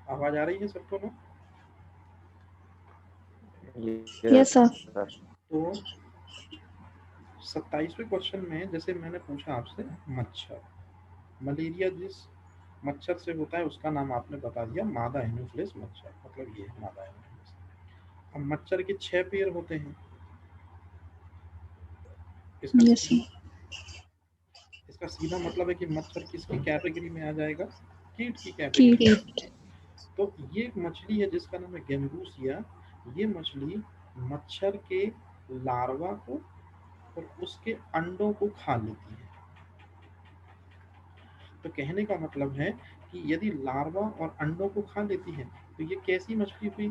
आवाज आ रही है सबको ना? Yes sir. तो 27वें क्वेश्चन में जैसे मैंने पूछा आपसे, मच्छर, मलेरिया जिस मच्छर से होता है उसका नाम आपने बता दिया, मादा एनोफिलिस मच्छर, मतलब ये है मादा एनोफिलिस। अब मच्छर के 6 पैर होते हैं। इसका यस सीधा सर। इसका सीधा मतलब है कि मच्छर किसकी कैटेगरी में आ जाएगा? कीट की कैटेगरी में। कीट। तो ये एक मछली है जिसका नाम है गेम्बूसिया। ये मछली मच्छर के लार्वा को और उसके अंडों को खा लेती है। तो कहने का मतलब है कि यदि लार्वा और अंडों को खा लेती है तो ये कैसी मछली हुई?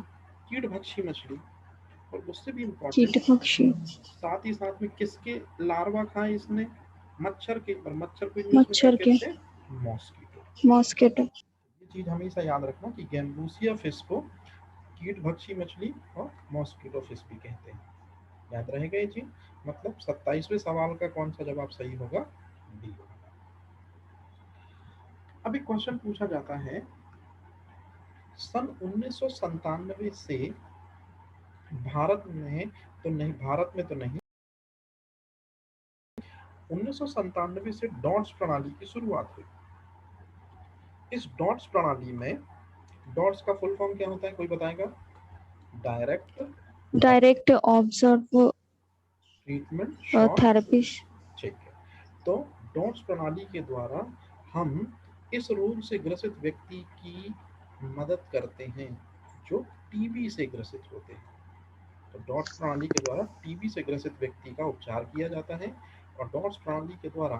कीटभक्षी मछली। और उससे भी इम्पोर्टेंट, कीट पक्षी। साथ ही साथ में किसके लार्वा खाए इसने? मच्छर के। और मच्छर को इंग्लिश में क्या मच्छर के। कहते हैं? मॉस्किटो। मॉस्किटो। ये चीज हमेशा याद रखना कि गैम्बूसिया फिश को कीटभक्षी मछली और मॉस्किटो फिश भी कहते हैं। याद रहेगा ये चीज। मतलब 27वें सवाल का कौन सा जवाब सही होगा? डी होगा। अब एक क्वेश्चन पूछा जाता है, सन 1997 से भारत में तो नहीं, 1997 से डॉट्स प्रणाली की शुरुआत हुई। इस डॉट्स प्रणाली में डॉट्स का फुल फॉर्म क्या होता है, कोई बताएगा? Direct observe treatment shot. Therapy. ठीक है। तो डॉट्स प्रणाली के द्वारा हम इस रोग से ग्रसित व्यक्ति की मदद करते हैं जो टीबी से ग्रसित होते हैं। तो डॉट्स प्रणाली के द्वारा टीबी से ग्रसित व्यक्ति का उपचार किया जाता है। और डॉट्स प्रणाली के द्वारा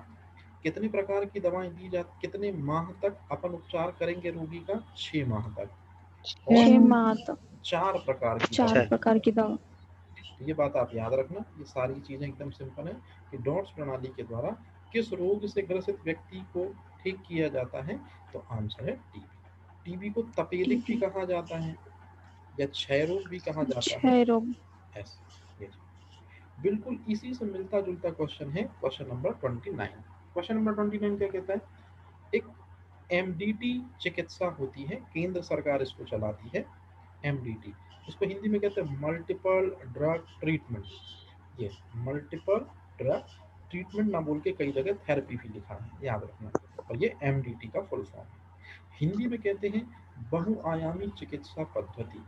कितने प्रकार की दवाएं दी जाती, कितने माह तक अपन उपचार करेंगे रोगी का? 6 माह तक। और 6 माह तक 4 प्रकार की 4 दवाएं। प्रकार की दवा। तो ये बात आप याद रखना, ये सारी चीजें एकदम सिंपल है कि डॉट्स प्रणाली के द्वारा किस रोग से ग्रसित व्यक्ति को ठीक किया जाता है। तो आंसर है टीबी। टीबी को तपेदिक भी टीबी। कहा जाता है या क्षय रोग भी कहा जाता है। क्षय रोग। ऐसे ये बिल्कुल इसी से मिलता जुलता क्वेश्चन है क्वेश्चन नंबर 29। क्वेश्चन नंबर 29 क्या कहता है? एक एमडीटी चिकित्सा होती है, केंद्र सरकार इसको चलाती है। एमडीटी, इसको हिंदी में कहते हैं मल्टीपल ड्रग ट्रीटमेंट। ये मल्टीपल ड्रग ट्रीटमेंट ना बोल के कई जगह थेरेपी भी लिखा है, याद रखना। और ये एमडीटी का फुल फॉर्म है। हिंदी में कहते हैं बहुआयामी चिकित्सा पद्धति।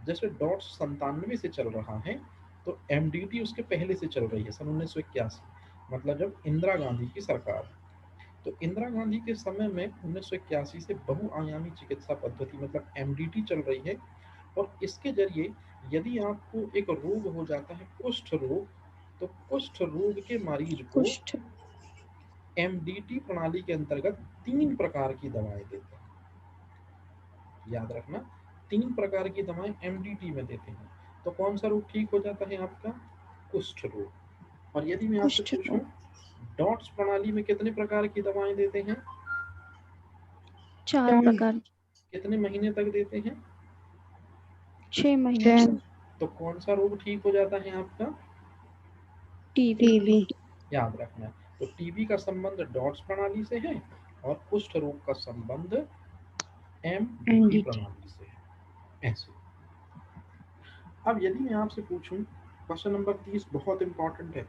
जैसे डॉट्स 97 से चल रहा है तो एमडीटी उसके पहले से चल रही है, सन 1981, मतलब जब इंदिरा गांधी की सरकार है। तो इंदिरा गांधी के समय में 1981 से बहुआयामी चिकित्सा पद्धति मतलब एमडीटी चल रही है। और इसके जरिए यदि आपको एक रोग हो जाता है कुष्ठ रोग, तो कुष्ठ रोग के मरीज को कुष्ठ। एमडीटी प्रणाली के अंतर्गत 3 प्रकार की दवाएं देते हैं। याद रखना, 3 प्रकार की दवाएं एमडीटी में देते हैं। तो कौन सा रोग ठीक हो जाता है आपका? कुष्ठ रोग। और यदि मैं आपसे कुष्ठ पूछूं रोग। डॉट्स प्रणाली में कितने प्रकार की दवाएं देते हैं? 4 प्रकार। कितने महीने तक देते हैं? 6 महीने तक। तो कौन सा रोग ठीक हो जाता है आपका? टीबी। याद रखना। तो टीबी का संबंध डॉट्स प्रणाली से है और कुष्ठ रोग का संबंध एमडीटी प्रणाली से है। ऐसे। अब यदि मैं आपसे पूछूं क्वेश्चन नंबर 30, बहुत इंपॉर्टेंट है,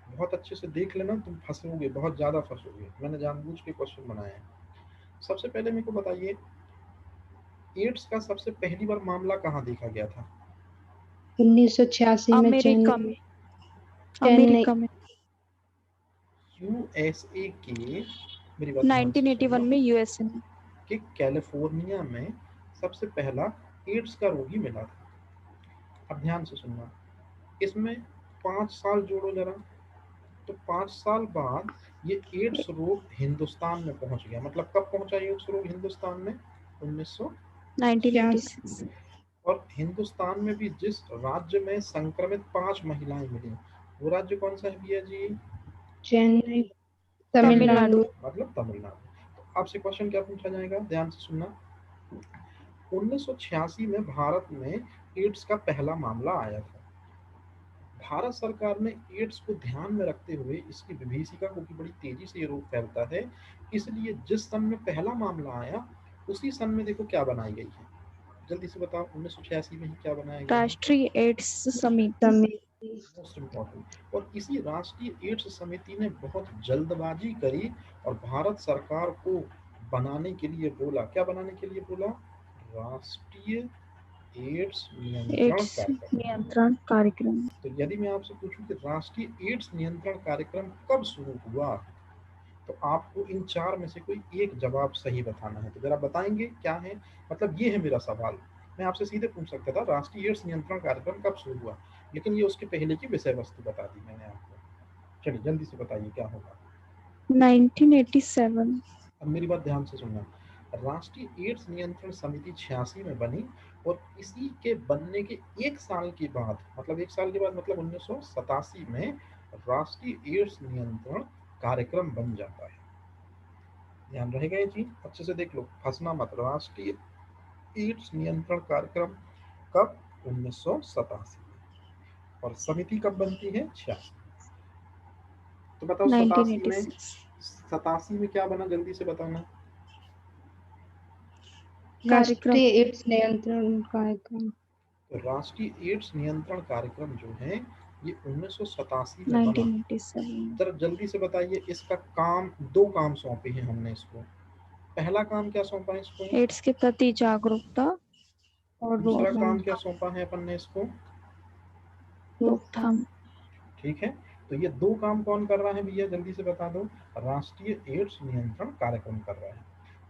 बहुत अच्छे से देख लेना, तुम फंसोगे, बहुत ज्यादा फंसोगे, मैंने जानबूझ के क्वेश्चन बनाए हैं। सबसे पहले मेरे को बताइए, एड्स का सबसे पहली बार मामला कहाँ देखा गया था? 1986 में अमेरिका में। अमेरिका में यूएसए के, मेरी बात ध्यान से 1981 सुनना, में यूएसए में। कि कैलिफोर्निया में सबसे पहला एड्स का रोगी मिला था। अब ध्यान से सुनना, इसमें 5 साल जोड़ो जरा, तो 5 साल बाद ये एड्स रोग हिंदुस्तान में पहुंच गया। मतलब कब पहुंचा एड्स रोग हिंदुस्तान में? 1900। 1986। और हिंदुस्तान में भी जिस राज्य में संक्रमित 5 महिलाएं मिली, वो राज्य कौन सा है भैया जी? चेन्नई, तमिलनाडु। मतलब तमिलनाडु। तो आपसे क्वेश्चन क्या पूछा जाएगा, ध्यान से सुनना। 1986 में भारत में एड्स का पहला मामला आया था। भारत सरकार ने एड्स को ध्यान में रखते हुए इसकी विभीषिका, क्योंकि बड़ी तेजी से ये रोग फैलता है, इसलिए जिस सन में पहला मामला आया उसी सन में देखो क्या बनाई गई है, जल्दी से बताओ 1986 में ही क्या बनाया गया है? राष्ट्रीय एड्स समिति। Most important. और इसी राष्ट्रीय एड्स समिति ने बहुत जल्दबाजी करी और भारत सरकार को बनाने के लिए बोला, क्या बनाने के लिए बोला? राष्ट्रीय एड्स नियंत्रण एड्स कार्यक्रम। नियंत्रण कार्यक्रम। तो यदि मैं आपसे पूछूं कि राष्ट्रीय एड्स नियंत्रण कार्यक्रम कब शुरू हुआ, तो आपको इन चार में से कोई एक जवाब सही बताना है। तो जरा बताएंगे क्या है? मतलब ये है मेरा सवाल। मैं आपसे सीधे पूछ सकता था राष्ट्रीय एड्स नियंत्रण कार्यक्रम कब शुरू हुआ, लेकिन ये उसके पहले की विषय वस्तु बता दी मैंने आपको। चलिए जल्दी से बताइए क्या होगा। 1987। अब मेरी बात ध्यान से सुनना। राष्ट्रीय एड्स नियंत्रण समिति 86 में बनी और इसी के बनने के एक साल के बाद, मतलब एक साल के बाद मतलब 1987 में राष्ट्रीय एड्स नियंत्रण कार्यक्रम बन जाता है। ध्यान रहेगा ये चीज, अच्छे से देख लो, फंसना मत। राष्ट्रीय एड्स नियंत्रण कार्यक्रम कब? 1987 में। और समिति कब बनती है? 86। तो बताओ 1986। 87 में क्या बना, जल्दी से बताना। कार्यक्रम। राष्ट्रीय एड्स नियंत्रण कार्यक्रम। तो राष्ट्रीय एड्स नियंत्रण कार्यक्रम जो है ये 1987 में बना। 1987। जरा जल्दी से बताइए, इसका काम, दो काम सौंपे हैं हमने इसको। पहला काम क्या सौंपा है इसको? एड्स के प्रति जागरूकता और दूसरा रोकथाम। काम क्या सौंपा है अपन ने इसको? रोकथाम। ठीक है, तो ये दो काम कौन कर रहा है भैया, जल्दी से बता दो। राष्ट्रीय एड्स नियंत्रण कार्यक्रम कर रहा है।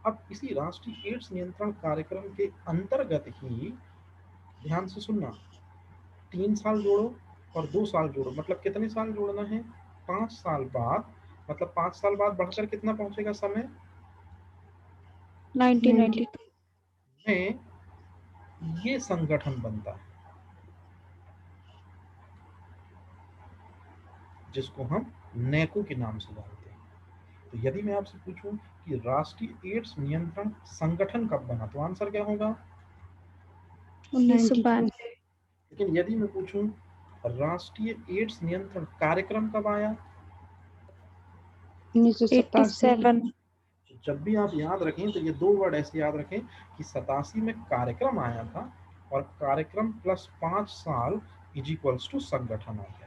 अब इसी राष्ट्रीय एड्स नियंत्रण कार्यक्रम के अंतर्गत ही, ध्यान से सुनना, 3 साल जोड़ो और 2 साल जोड़ो, मतलब कितने साल जोड़ना है? 5 साल बाद, मतलब 5 साल बाद बढ़कर कितना पहुंचेगा समय 1992 में ये संगठन बनता है जिसको हम नेको के नाम से जानते हैं। तो यदि मैं आपसे पूछूं कि राष्ट्रीय एड्स नियंत्रण संगठन कब बना, तो आंसर क्या होगा? 1992। लेकिन यदि मैं पूछूं राष्ट्रीय एड्स नियंत्रण कार्यक्रम कब आया, 1987। जब भी आप याद रखें तो ये दो वर्ड ऐसे याद रखें कि 87 में कार्यक्रम आया था और कार्यक्रम प्लस 5 साल इज इक्वल्स टू संगठन आ गया।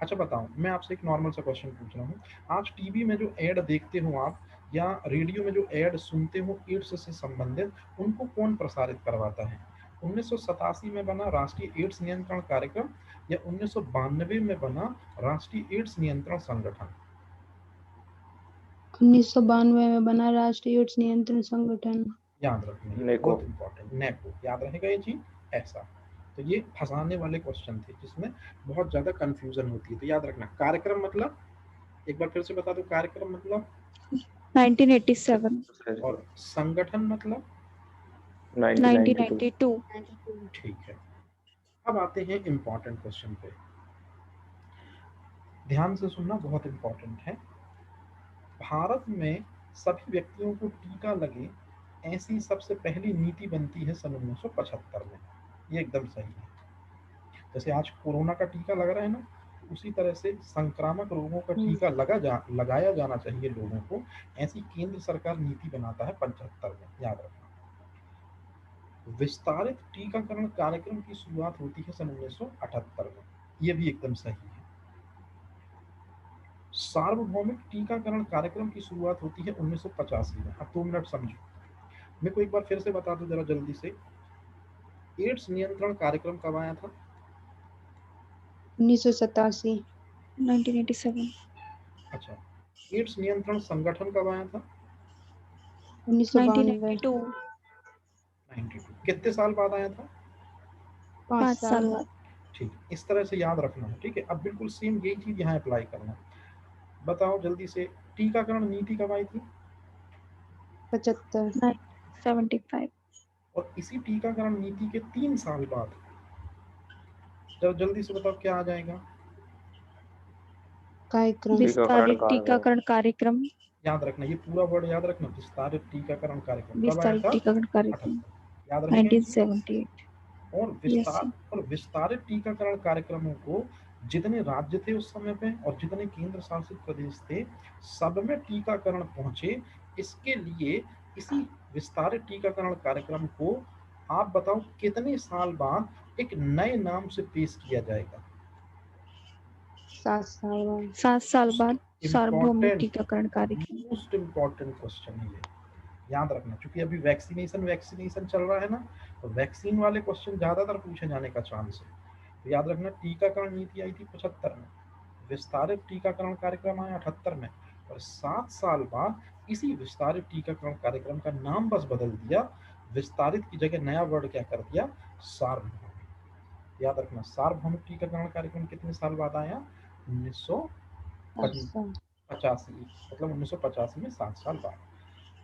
अच्छा बताओ, मैं आपसे एक नॉर्मल सा क्वेश्चन पूछ रहा हूँ। आज टीवी में जो एड देखते हो आप या रेडियो में जो एड सुनते हो एड्स से संबंधित, उनको कौन प्रसारित करवाता है? 1987 में बना राष्ट्रीय एड्स नियंत्रण कार्यक्रम या 1992 में बना राष्ट्रीय एड्स नियंत्रण संगठन? 1992 में बना राष्ट्रीय एड्स नियंत्रण संगठन। याद रखना, ये बहुत इंपॉर्टेंट, नेको, याद रहेगा ये चीज ऐसा। तो ये फंसाने वाले क्वेश्चन थे जिसमें बहुत ज्यादा कंफ्यूजन होती है। तो याद रखना, कार्यक्रम मतलब, एक बार फिर से बता दो, कार्यक्रम मतलब 1987। और संगठन मतलब 1992। ठीक है। अब आते हैं इंपॉर्टेंट क्वेश्चन पे, ध्यान से सुनना, बहुत इंपॉर्टेंट है। भारत में सभी व्यक्तियों को टीका लगे ऐसी सबसे पहली नीति बनती है सन 1975 में। ये एकदम सही है। जैसे आज कोरोना का टीका लग रहा है ना, उसी तरह से संक्रामक रोगों का टीका लगाया जाना चाहिए लोगों को, ऐसी केंद्र सरकार नीति बनाता है 75 में, याद रखना। विस्तारित टीकाकरण कार्यक्रम की शुरुआत होती है सन 1978 में, यह भी एकदम सही है। सार्वभौमिक टीकाकरण कार्यक्रम की शुरुआत होती है 1985 में। अब 2 मिनट समझो, मेरे को एक बार फिर से बता दो जरा जल्दी से, एड्स नियंत्रण कार्यक्रम कब आया था? 1987। 1987। अच्छा, एड्स नियंत्रण संगठन कब आया था? 1992। 92। कितने साल बाद आया था? 5 साल साल। बाद। ठीक, इस तरह से याद रखना है, ठीक है। अब बिल्कुल सेम यही चीज यहाँ अप्लाई करना। बताओ जल्दी से, टीकाकरण नीति कब आई थी? 75। 75। और इसी टीकाकरण नीति के 3 साल बाद, जब जल्दी से बताओ क्या आ जाएगा? कार्यक्रम। विस्तारित टीकाकरण कार्यक्रम। याद रखना, ये पूरा वर्ड याद रखना, विस्तारित टीकाकरण कार्यक्रम कब आया विस्तारित था? टीकाकरण कार्यक्रम 78। याद रहेगा ये चीज? 1978। और विस्तारित टीकाकरण कार्यक्रमों को जितने राज्य थे उस समय पे और जितने केंद्र शासित प्रदेश थे, सब में टीकाकरण पहुंचे। इसके लिए इसी विस्तारित टीकाकरण कार्यक्रम को आप बताओ कितने साल बाद एक नए नाम से पेश किया जाएगा? 7 साल बाद। 7 साल बाद सार्वभौमिक इम्पोर्टेंट, टीकाकरण कार्यक्रम। मोस्ट इम्पोर्टेंट क्वेश्चन है ये, याद रखना, क्योंकि अभी वैक्सीनेशन चल रहा है ना, तो वैक्सीन वाले क्वेश्चन ज्यादातर पूछे जाने का चांस है। तो याद रखना, टीकाकरण नीति आई थी 75 में, विस्तारित टीकाकरण कार्यक्रम आया 78 में, और 7 साल बाद इसी विस्तारित टीकाकरण कार्यक्रम का नाम बस बदल दिया, विस्तारित की जगह नया वर्ड क्या कर दिया, सार्वभौमिक। याद रखना, सार्वभौमिक टीकाकरण कार्यक्रम कितने साल बाद आया, 1985, मतलब 1985 में 7 साल बाद।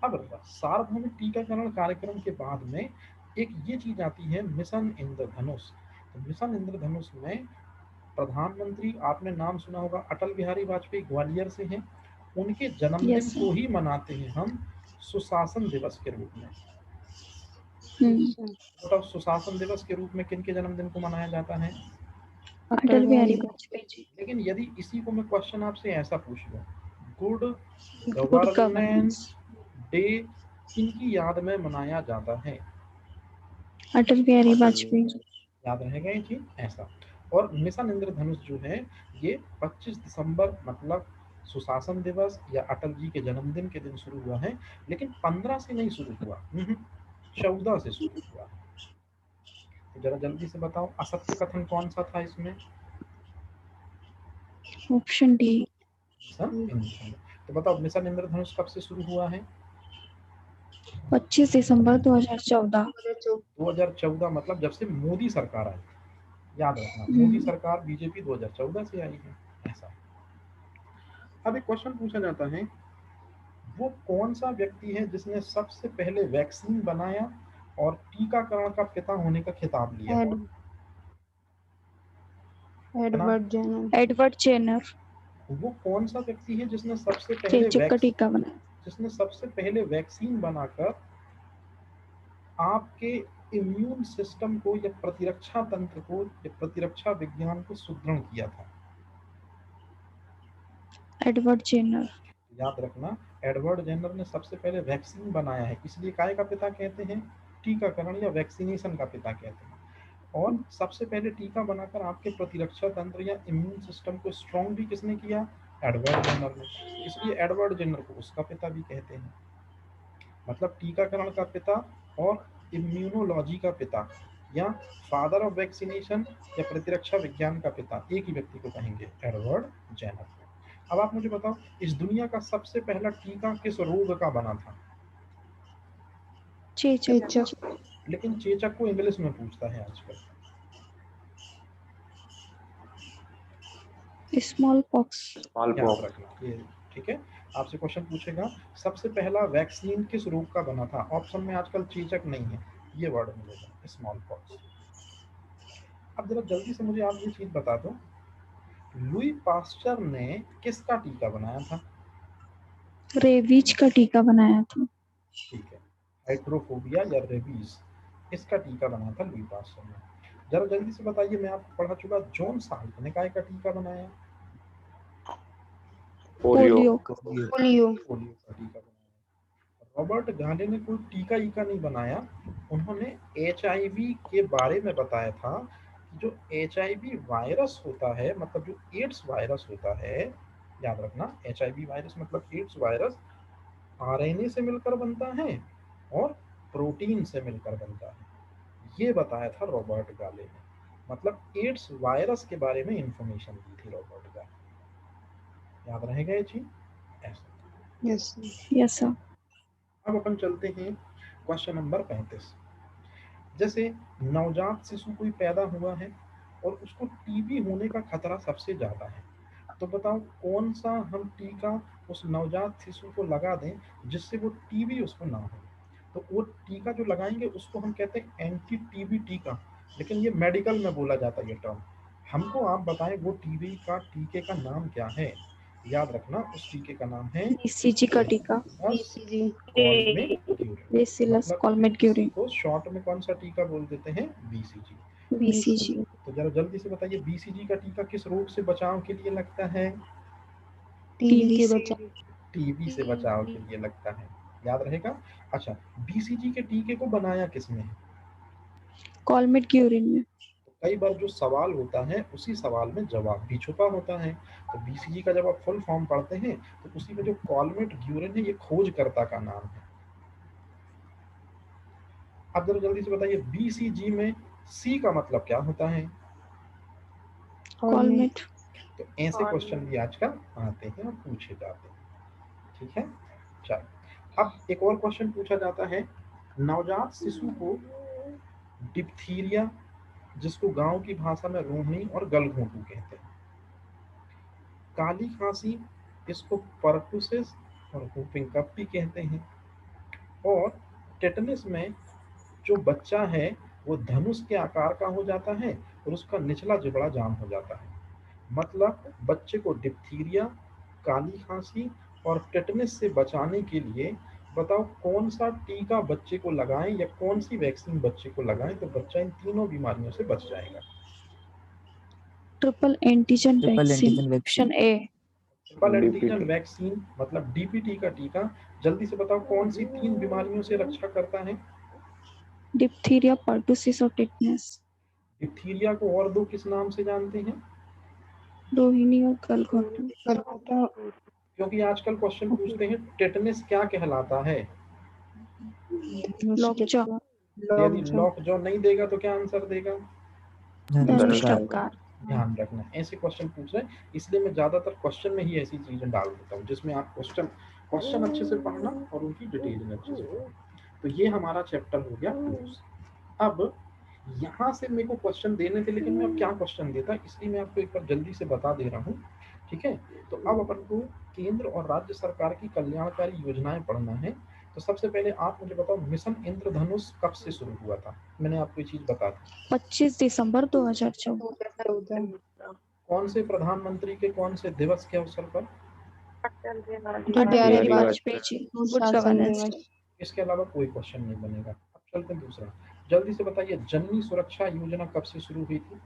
अब सार्वभौमिक टीकाकरण कार्यक्रम के बाद में एक ये चीज आती है, मिशन इंद्रधनुष। तो मिशन इंद्रधनुष में प्रधानमंत्री, आपने नाम सुना होगा, अटल बिहारी वाजपेयी ग्वालियर से हैं, उनके जन्मदिन Yes, sir. को ही मनाते हैं हम सुशासन दिवस के रूप में। बताओ, सुशासन दिवस के रूप में किन के जन्मदिन को मनाया जाता है? अटल बिहारी वाजपेयी जी। लेकिन यदि इसी को मैं क्वेश्चन आपसे ऐसा पूछ लूं, good good governance governance day किनकी याद में मनाया जाता है? अटल बिहारी वाजपेयी जी। याद रहेगा ये चीज ऐसा। और मिशन इंद्रधनुष जो है ये 25 दिसंबर मतलब सुशासन दिवस या अटल जी के जन्मदिन के दिन शुरू हुआ है, लेकिन 15 से नहीं शुरू हुआ, 14 से शुरू हुआ। तो जरा जल्दी से बताओ, असत्य कथन कौन सा था इसमें? Option D. मिशन इंद्रधनुष। तो बताओ, मिशन इंद्रधनुष कब से शुरू हुआ है? 25 दिसंबर 2014। 2014 मतलब जब से मोदी सरकार आई। याद रखना, मोदी सरकार बीजेपी 2014 से आई है, ऐसा। अब एक क्वेश्चन पूछा जाता है, वो कौन सा व्यक्ति है जिसने सबसे पहले वैक्सीन बनाया और टीकाकरण का पिता होने का खिताब लिया? Edward Jenner. Edward Jenner. वो कौन सा व्यक्ति है जिसने सबसे पहले चेचक का टीका बनाया? जिसने सबसे पहले वैक्सीन बनाकर आपके इम्यून सिस्टम को या प्रतिरक्षा तंत्र को या प्रतिरक्षा विज्ञान को सुदृढ़ किया था? Edward Jenner. याद रखना, एडवर्ड जेनर ने सबसे पहले वैक्सीन बनाया है, इसलिए काय का पिता कहते हैं? टीकाकरण या वैक्सीनेशन का पिता कहते हैं। और सबसे पहले टीका बनाकर आपके प्रतिरक्षा तंत्र या इम्यून सिस्टम को स्ट्रॉन्ग भी किसने किया? एडवर्ड जेनर ने, इसलिए एडवर्ड जेनर को उसका पिता भी कहते हैं। मतलब टीकाकरण का पिता और इम्यूनोलॉजी का पिता या फादर ऑफ वैक्सीनेशन या प्रतिरक्षा विज्ञान का पिता एक ही व्यक्ति को कहेंगे, एडवर्ड जेनर। अब आप मुझे बताओ, इस दुनिया का सबसे पहला टीका किस रोग का बना था? चेचक। लेकिन चेचक को इंग्लिश में पूछता है आजकल। Small pox. याद रखना ये, ठीक है। आपसे क्वेश्चन पूछेगा, सबसे पहला वैक्सीन किस रोग का बना था? ऑप्शन में आजकल चेचक नहीं है, ये वर्ड मिलेगा, स्मॉल पॉक्स। अब जरा जल्दी से मुझे आप ये चीज बता दो, लुई पास्चर ने किसका टीका बनाया था? रेबीज का टीका बनाया था। ठीक है, हाइड्रोफोबिया या रेबीज, इसका टीका बनाया था लुई पास्चर ने। जरा जल्दी से बताइए, मैं आपको पढ़ा चुका, जॉन साल्ट ने काय का टीका बनाया? पोलियो। का टीका बनाया। रॉबर्ट गाले ने कोई टीका ईका नहीं बनाया, उन्होंने HIV के बारे में बताया था कि जो HIV वायरस होता है, मतलब जो एड्स वायरस होता है, याद रखना, HIV वायरस मतलब एड्स वायरस RNA से मिलकर बनता है और प्रोटीन से मिलकर बनता है, ये बताया था रॉबर्ट गाले ने। मतलब एड्स वायरस के बारे में इंफॉर्मेशन दी थी रॉबर्ट गाले। याद रहेगा ये चीज ऐसा। Yes sir. अब अपन चलते हैं क्वेश्चन नंबर 35। जैसे नवजात शिशु कोई पैदा हुआ है और उसको टीबी होने का खतरा सबसे ज्यादा है, तो बताओ कौन सा हम टीका उस नवजात शिशु को लगा दें जिससे वो टीबी उसको ना हो? तो वो टीका जो लगाएंगे उसको हम कहते हैं एंटी टीबी टीका, लेकिन ये मेडिकल में बोला जाता है ये टर्म। हमको आप बताएं वो टीबी का टीके का नाम क्या है? याद रखना, उस टीके का नाम है BCG का टीका। बेसिलस कॉलमेट-ग्यूरिन। तो शॉर्ट में कौन सा टीका बोल देते हैं? BCG। BCG। तो जरा जल्दी से बताइए, BCG का टीका किस रोग से बचाव के लिए लगता है? टीबी टीबी से बचाव के लिए लगता है। याद रहेगा। अच्छा, बीसीजी के टीके को बनाया किसने है? कॉलमेट क्यूरिन में। तो कई बार जो सवाल होता है उसी सवाल में जवाब भी छुपा होता है। तो बीसीजी का जब आप फुल फॉर्म पढ़ते हैं तो उसी में जो कॉलमेट ग्यूरिन है ये खोजकर्ता का नाम है। अब जरा जल्दी से बताइए बीसीजी में सी का मतलब क्या होता है? कॉलमेट। तो ऐसे क्वेश्चन भी आजकल आते हैं और पूछे जाते हैं, ठीक है। चलो, अब एक और क्वेश्चन पूछा जाता है, नवजात शिशु को डिप्थीरिया, जिसको गांव की भाषा में रोहिणी और गलघोंटू कहते हैं, काली खांसी, इसको परटुसिस और whooping कफ भी कहते हैं, और टेटनस में जो बच्चा है वो धनुष के आकार का हो जाता है और उसका निचला जबड़ा जाम हो जाता है। मतलब बच्चे को डिप्थीरिया, काली खांसी और टेटनस से बचाने के लिए बताओ कौन सा टीका बच्चे को लगाएं या कौन सी वैक्सीन बच्चे को लगाएं तो बच्चा इन तीनों बीमारियों से बच जाएगा। Triple antigen triple vaccine, antigen option vaccine. A. Triple antigen vaccine मतलब डीपीटी का टीका। जल्दी से बताओ कौन सी 3 बीमारियों से रक्षा करता है? डिप्थीरिया, पर्टुसिस और टेटनस। डिप्थीरिया को और 2 किस नाम से जानते हैं? रोहिणी और गलघोंटू। क्योंकि आजकल क्वेश्चन पूछते हैं टेटनस क्या कहलाता है। लॉकजॉ। यदि लॉक जो नहीं देगा तो क्या आंसर देगा? धनुष्टबकार। ध्यान रखना, ऐसे क्वेश्चन पूछ रहे हैं इसलिए मैं ज्यादातर क्वेश्चन में ही ऐसी चीजें डाल देता हूँ जिसमें आप क्वेश्चन अच्छे से पढ़ना और उनकी डिटेल में अच्छे से पढ़ना। तो ये हमारा चैप्टर हो गया। अब यहाँ से मेरे को क्वेश्चन देने थे लेकिन मैं अब क्या क्वेश्चन देता, इसलिए मैं आपको एक बार जल्दी से बता दे रहा हूँ, ठीक है। तो अब अपन को केंद्र और राज्य सरकार की कल्याणकारी योजनाएं पढ़ना है। तो सबसे पहले आप मुझे बताओ मिशन इंद्रधनुष कब से शुरू हुआ था? मैंने आपको ये चीज बता दी। 25 दिसंबर 2014। कौन से प्रधानमंत्री के कौन से दिवस के अवसर पर? Atal Bihari Vajpayee ji, good governance. इसके अलावा कोई क्वेश्चन नहीं बनेगा। अब चलते हैं दूसरा। जल्दी से बताइए जननी सुरक्षा योजना कब से शुरू हुई थी?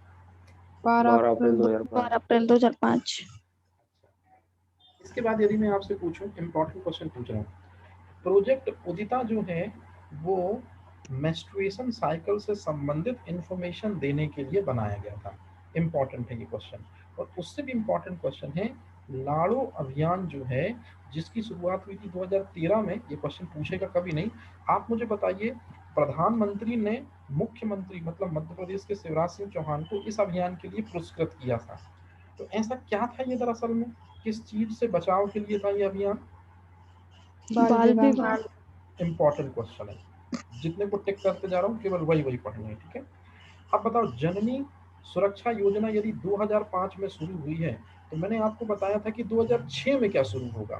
12 अप्रैल 12 अप्रैल 2005। इसके बाद यदि मैं आपसे पूछूं, इंपॉर्टेंट क्वेश्चन पूछ रहा हूँ, प्रोजेक्ट उदिता जो है वो मेंस्ट्रुएशन साइकिल से संबंधित इंफॉर्मेशन देने के लिए बनाया गया था। इंपॉर्टेंट है ये क्वेश्चन। और उससे भी इंपॉर्टेंट क्वेश्चन है लाड़ो अभियान जो है जिसकी शुरुआत हुई थी 2013 में। ये क्वेश्चन पूछेगा कभी नहीं। आप मुझे बताइए प्रधानमंत्री ने मुख्यमंत्री मतलब मध्य प्रदेश के शिवराज सिंह चौहान को इस अभियान के लिए पुरस्कृत किया था। तो ऐसा क्या था ये दरअसल में, किस चीज से बचाव के लिए था ये अभियान? बाल विवाह। इंपॉर्टेंट क्वेश्चन है, जितने को टिक करते जा रहा हूँ केवल वही पढ़नी है, ठीक है। अब बताओ जननी सुरक्षा योजना यदि 2005 में शुरू हुई है तो मैंने आपको बताया था कि 2006 में क्या शुरू होगा?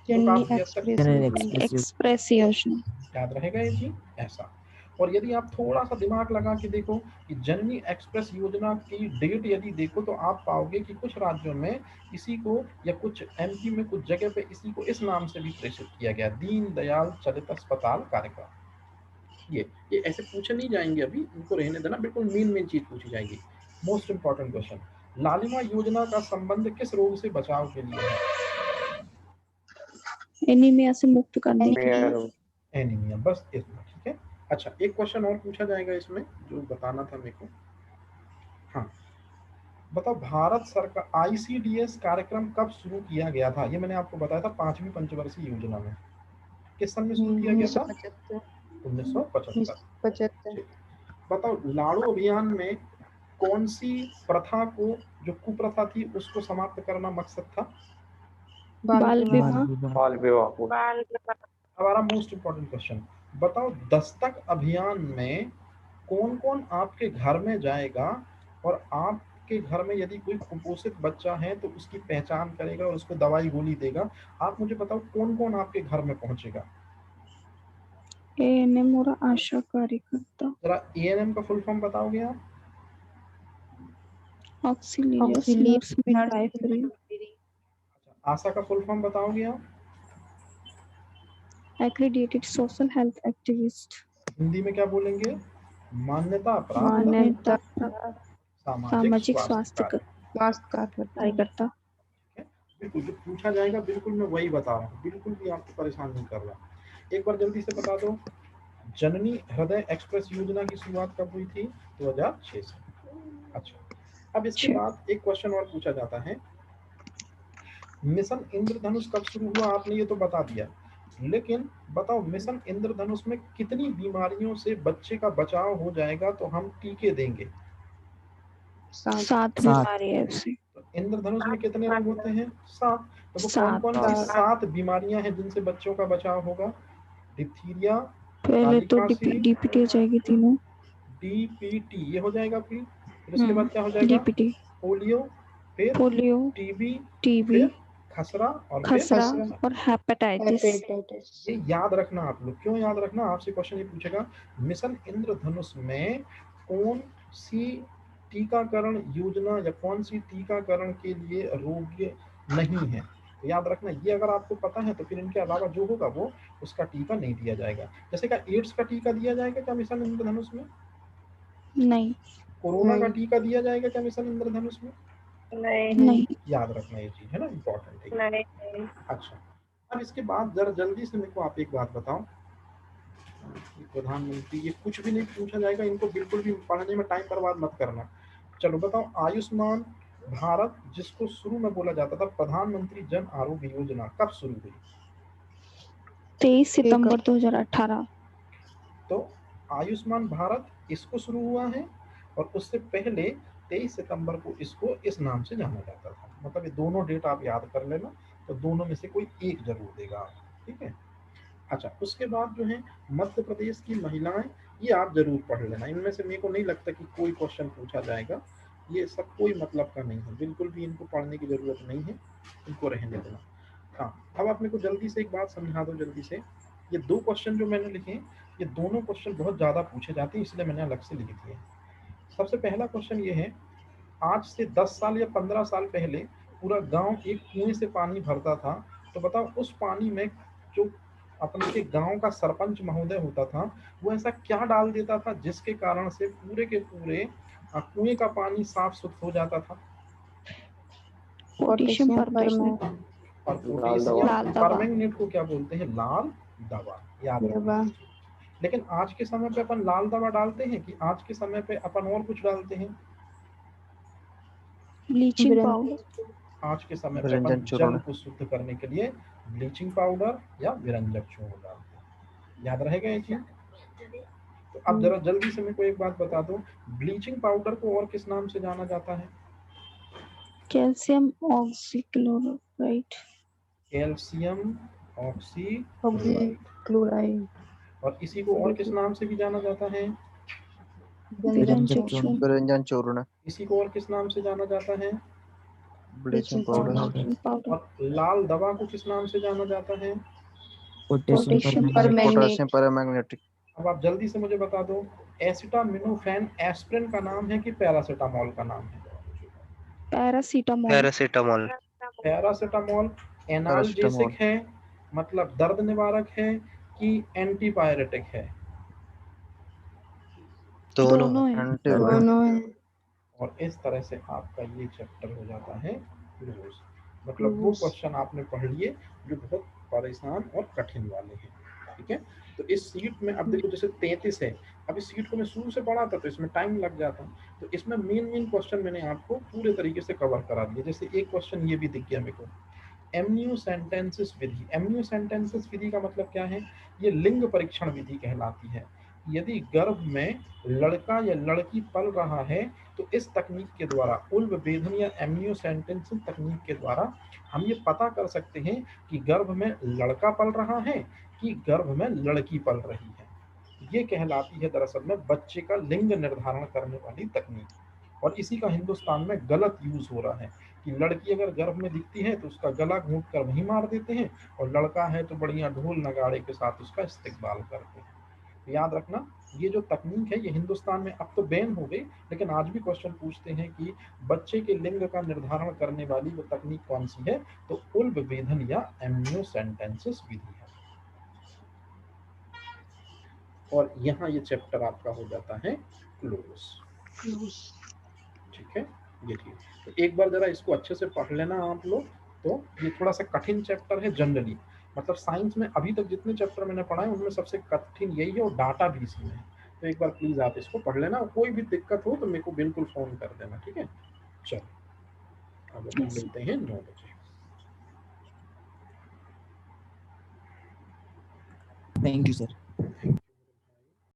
तो काफी हद तक एक्सप्रेस योजना। याद रहेगा ये चीज ऐसा। और यदि आप थोड़ा सा दिमाग लगा के देखो कि जननी एक्सप्रेस योजना की डेट यदि देखो तो आप पाओगे कि कुछ राज्यों में इसी को या कुछ एमपी में कुछ जगह पे इसी को इस नाम से भी प्रेषित किया गया, दीन दयाल चलित अस्पताल कार्यक्रम। ये ऐसे पूछे नहीं जाएंगे, अभी इनको रहने देना, बिल्कुल मेन चीज पूछी जाएगी। मोस्ट इंपॉर्टेंट क्वेश्चन, लालिमा योजना का संबंध किस रोग से बचाव के लिए है? एनीमिया से मुक्त करने के लिए। एनीमिया, बस इतना, ठीक है। अच्छा, एक क्वेश्चन और पूछा जाएगा इसमें जो बताना था मेरे को। हाँ, बताओ भारत सरकार आईसीडीएस कार्यक्रम कब शुरू किया गया था? ये मैंने आपको बताया था 5वीं पंचवर्षीय योजना में। किस सन में शुरू किया गया था? 1975। बताओ लाड़ो अभियान में कौन सी प्रथा को, जो कुप्रथा थी, उसको समाप्त करना मकसद था? बाल विवाह। हमारा मोस्ट इंपॉर्टेंट क्वेश्चन, बताओ दस्तक अभियान में कौन कौन आपके घर में जाएगा और आपके घर में यदि कोई कुपोषित बच्चा है तो उसकी पहचान करेगा और उसको दवाई गोली देगा। आप मुझे बताओ कौन कौन आपके घर में पहुंचेगा? एएनएम और आशा कार्यकर्ता। जरा एएनएम का फुल फॉर्म बताओगे आप? ऑक्सिलियस नर्स मिडवाइफरी। आशा का फुल फॉर्म बताओगे आप? Accredited social health activist. Hindi में क्या बोलेंगे? मान्यता प्राप्त सामाजिक स्वास्थ्य कार्यकर्ता। बिल्कुल जो पूछा जाएगा बिल्कुल मैं वही बता रहा हूँ, बिल्कुल भी आपको परेशान नहीं कर रहा। एक बार जल्दी से बता दो, जननी हृदय एक्सप्रेस योजना की शुरुआत कब हुई थी? 2006 से। अच्छा, अब इसके बाद एक क्वेश्चन और पूछा जाता है, मिशन इंद्रधनुष कब शुरू हुआ? आपने ये तो बता दिया, लेकिन बताओ मिशन इंद्रधनुष में कितनी बीमारियों से बच्चे का बचाव हो जाएगा तो हम टीके देंगे? 7 बीमारी है उससे। तो इंद्रधनुष में कितने रोग होते हैं? 7। तो वो कौन 7। कौन सी 7 बीमारियां हैं जिनसे बच्चों का बचाव होगा? डिप्थीरिया, पहले काली तो खांसी, डीपीटी हो जाएगी तीनों। डीपीटी ये हो जाएगा, फिर उसके बाद क्या हो जाएगा? डीपीटी, पोलियो, फिर पोलियो, टीबी, टीबी, फिर खसरा और फिर खसरा और हेपेटाइटिस। ये याद रखना आप लोग। क्यों याद रखना? आपसे क्वेश्चन ये पूछेगा, मिशन इंद्रधनुष में कौन सी टीकाकरण योजना या कौन सी टीकाकरण के लिए रोग्य नहीं है? तो याद रखना, ये अगर आपको पता है तो फिर इनके अलावा जो होगा वो उसका टीका नहीं दिया जाएगा। जैसे क्या एड्स का टीका दिया जाएगा क्या मिशन इंद्रधनुष में? नहीं। कोरोना का टीका दिया जाएगा क्या मिशन इंद्रधनुष में? नहीं। याद रखना ये चीज है ना, इम्पोर्टेंट है। अच्छा, अब इसके बाद जरा जल्दी से मेरे को आप एक बात बताओ, प्रधानमंत्री ये कुछ भी नहीं पूछा जाएगा, इनको बिल्कुल भी पढ़ने में टाइम बर्बाद मत करना। चलो बताओ, आयुष्मान भारत जिसको शुरू में बोला जाता था प्रधानमंत्री जन आरोग्य योजना कब शुरू हुई? 23 सितंबर 2018। तो आयुष्मान भारत इसको शुरू हुआ है और उससे पहले 23 सितंबर को इसको इस नाम से जाना जाता था। मतलब ये दोनों डेट आप याद कर लेना, तो दोनों में से कोई एक जरूर देगा आप, ठीक है। अच्छा, उसके बाद जो है मध्य प्रदेश की महिलाएं, ये आप जरूर पढ़ लेना। इनमें से मेरे को नहीं लगता कि कोई क्वेश्चन पूछा जाएगा, ये सब कोई मतलब का नहीं है, बिल्कुल भी इनको पढ़ने की जरूरत नहीं है, इनको रहने देना। हाँ, अब आप मेरे को जल्दी से एक बात समझा दो जल्दी से। ये 2 क्वेश्चन जो मैंने लिखे हैं, ये दोनों क्वेश्चन बहुत ज़्यादा पूछे जाते हैं, इसलिए मैंने अलग से लिख दिए। सबसे पहला क्वेश्चन ये है, आज से 10 साल या 15 साल पहले पूरा गांव एक कुएं से पानी भरता था, तो बताओ उस पानी में जो अपने के गांव का सरपंच महोदय होता था, वो ऐसा क्या डाल देता था जिसके कारण से पूरे के पूरे कुएं का पानी साफ सुथरा हो जाता था? Potassium permanganate. और पोटेशियम परमैंगनेट को क्या बोलते हैं? लाल दवा। याद रखना। लेकिन आज के समय पे अपन लाल दवा डालते हैं कि आज के समय पे अपन और कुछ डालते हैं? Bleaching powder. आज के समय पे अपन जल को शुद्ध करने के लिए ब्लीचिंग पाउडर या विरंजक चूर्ण डालते हैं। याद रहेगा ये चीज? तो अब जरा जल्दी से मेरे को एक बात बता दो, ब्लीचिंग पाउडर को और किस नाम से जाना जाता है? Calcium oxychloride. Calcium oxychloride. और इसी को और किस नाम से भी जाना जाता है? विरंजन चूर्ण। इसी को और किस नाम से जाना जाता है? Bleaching powder. और लाल दवा को किस नाम से जाना जाता है? Potassium permanganate. अब आप जल्दी से मुझे बता दो, एसिटामिनोफेन एस्पिरिन का नाम है कि पैरासीटामोल का नाम है? पैरासीटामोल। पैरासीटामोल एनाल्जेसिक है, मतलब दर्द निवारक है, कि एंटीपायरेटिक है? दोनों है। और इस तरह से आपका ये चैप्टर हो जाता है क्लोज। मतलब वो क्वेश्चन आपने पढ़ लिए जो बहुत परेशान और कठिन वाले हैं, ठीक है। तो इस सीट में अब देखो जैसे 33 है, अब इस सीट को मैं शुरू से पढ़ा था तो इसमें टाइम लग जाता, तो इसमें मेन क्वेश्चन मैंने आपको पूरे तरीके से कवर करा दिया। जैसे एक क्वेश्चन ये भी दिख गया मेरे को, एमनियोसेंटेंसिस विधि। एमनियोसेंटेंसिस विधि का मतलब क्या है? ये लिंग परीक्षण विधि कहलाती है। यदि गर्भ में लड़का या लड़की पल रहा है तो इस तकनीक के द्वारा, उल्ब भेदन या एमनियोसेंटेंसिस तकनीक के द्वारा हम ये पता कर सकते हैं कि गर्भ में लड़का पल रहा है कि गर्भ में लड़की पल रही है। ये कहलाती है दरअसल में बच्चे का लिंग निर्धारण करने वाली तकनीक। और इसी का हिंदुस्तान में गलत यूज हो रहा है कि लड़की अगर गर्भ में दिखती है तो उसका गला घूंट कर वहीं मार देते हैं, और लड़का है तो बढ़िया ढोल नगाड़े के साथ उसका इस्तेकबाल करते हैं। याद रखना, ये जो तकनीक है ये हिंदुस्तान में अब तो बैन हो गई, लेकिन आज भी क्वेश्चन पूछते हैं कि बच्चे के लिंग का निर्धारण करने वाली वो तकनीक कौन सी है? तो उल्ब भेदन या एमनियोसेंटेंसिस विधि है। और यहाँ ये चैप्टर आपका हो जाता है क्लोज, ठीक है। ये ठीक, तो एक बार जरा इसको अच्छे से पढ़ लेना आप लोग, तो ये थोड़ा सा कठिन चैप्टर है जनरली, मतलब साइंस में अभी तक जितने चैप्टर मैंने पढ़ाए उनमें सबसे कठिन यही है, और डाटा भी इसी में है। तो एक बार प्लीज आप इसको पढ़ लेना, और कोई भी दिक्कत हो तो मेरे को बिल्कुल फोन कर देना, ठीक है। चलो अब हम मिलते हैं 9 बजे। Thank you sir.